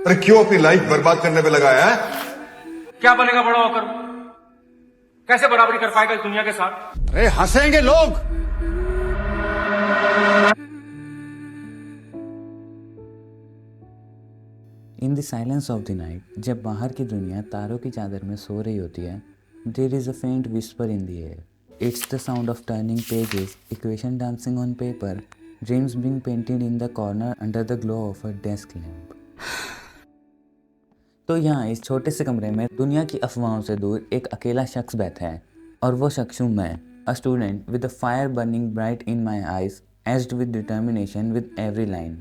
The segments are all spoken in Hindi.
अरे क्यों अपनी लाइफ बर्बाद करने पे लगाया है? क्या बनेगा बड़ा होकर? कैसे बराबरी कर पाएगा इस दुनिया के साथ? अरे हंसेंगे लोग। In the silence of the night, जब बाहर की दुनिया तारों की चादर में सो रही होती है, देयर इज अ फेंट whisper in the air. It's the sound of turning pages, equation dancing on paper, dreams being painted in the corner under the glow of a desk lamp. तो यहाँ इस छोटे से कमरे में दुनिया की अफवाहों से दूर एक अकेला शख्स बैठा है, और वो शख्स हूँ मैं, a student with a fire burning bright in my eyes, aged with determination with every line.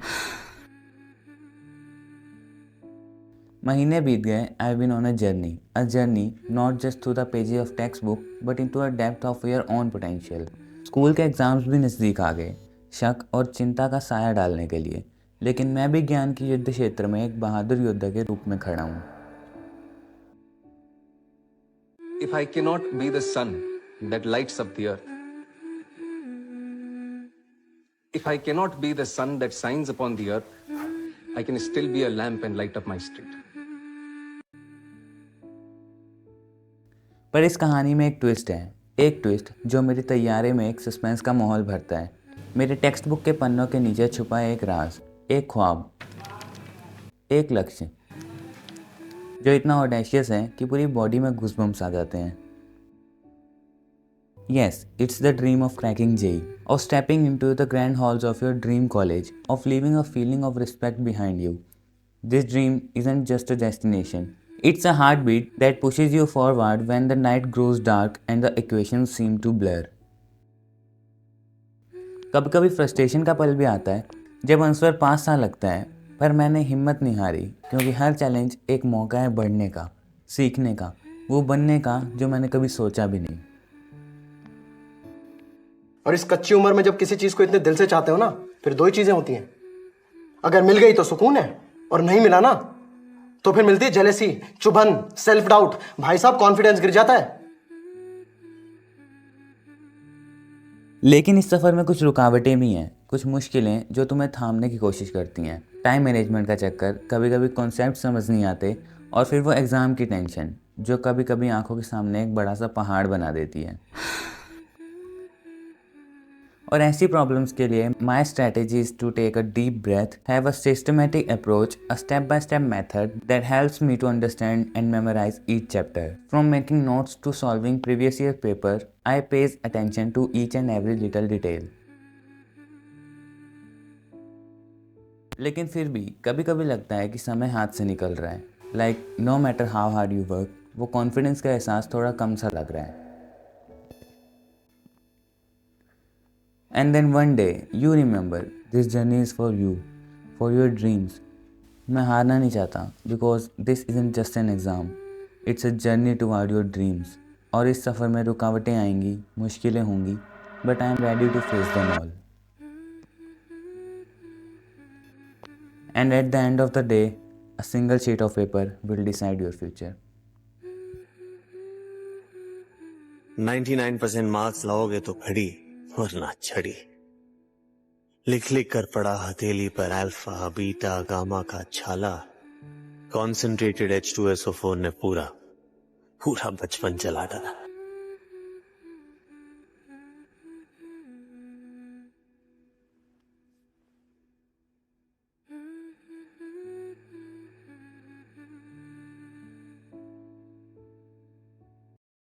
महीने बीत गए. I been on a journey not just through the pages of text book but into a depth of your own potential. School के एग्जाम्स भी नज़दीक आ गए, शक और चिंता का साया डालने के लिए, लेकिन मैं भी ज्ञान की युद्ध क्षेत्र में एक बहादुर योद्धा के रूप में खड़ा हूँ. If I cannot be the sun that lights up the earth, if I cannot be the sun that shines upon the earth, I can still be a lamp and light up my street. पर इस कहानी में एक ट्विस्ट है, एक ट्विस्ट जो मेरी तैयारी में एक सस्पेंस का माहौल भरता है. मेरे टेक्स्ट बुक के पन्नों के नीचे छुपा है एक राज, एक ख्वाब, एक लक्ष्य जो इतना ऑडेशियस है कि पूरी बॉडी में गूज़बम्प्स आ जाते हैं. Yes, it's the dream of cracking JEE, of stepping into the grand halls of your dream college, of leaving a feeling of respect behind you. This dream isn't just a destination. It's a heartbeat that pushes you forward when the night grows dark and the equations seem to blur. कभी कभी फ्रस्ट्रेशन का पल भी आता है जब आंसर पास सा लगता है, पर मैंने हिम्मत नहीं हारी, क्योंकि हर चैलेंज एक मौका है बढ़ने का, सीखने का, वो बनने का जो मैंने कभी सोचा भी नहीं. और इस कच्ची उम्र में जब किसी चीज को इतने दिल से चाहते हो ना, फिर दो ही चीजें होती हैं. अगर मिल गई तो सुकून है, और नहीं मिला ना तो फिर मिलती है जेलेसी, चुभन, सेल्फ डाउट. भाई साहब, कॉन्फिडेंस गिर जाता है. लेकिन इस सफ़र में कुछ रुकावटें भी हैं, कुछ मुश्किलें जो तुम्हें थामने की कोशिश करती हैं. टाइम मैनेजमेंट का चक्कर, कभी कभी कॉन्सेप्ट समझ नहीं आते, और फिर वो एग्ज़ाम की टेंशन जो कभी कभी आंखों के सामने एक बड़ा सा पहाड़ बना देती है. और ऐसी प्रॉब्लम्स के लिए my strategy is to take a deep breath, have a systematic approach, a step by step method that helps me to understand and memorise each chapter. From making notes to solving previous year paper, I pays attention to each and every little detail. लेकिन फिर भी कभी कभी लगता है कि समय हाथ से निकल रहा है. Like no matter how hard you work, वो कॉन्फिडेंस का एहसास थोड़ा कम सा लग रहा है. And then one day you remember this journey is for you, for your dreams. मैं हारना नहीं चाहता, because this isn't just an exam, it's a journey toward your dreams. और इस सफ़र में रुकावटें आएंगी, मुश्किलें होंगी, but I am ready to face them all. And at the end of the day, a single sheet of paper will decide your future. 99% marks लाओगे तो खड़ी, वरना छड़ी. लिख लिख कर पड़ा हथेली पर अल्फा बीटा गामा का छाला. कॉन्सेंट्रेटेड H2SO4 ने पूरा बचपन चला डाला.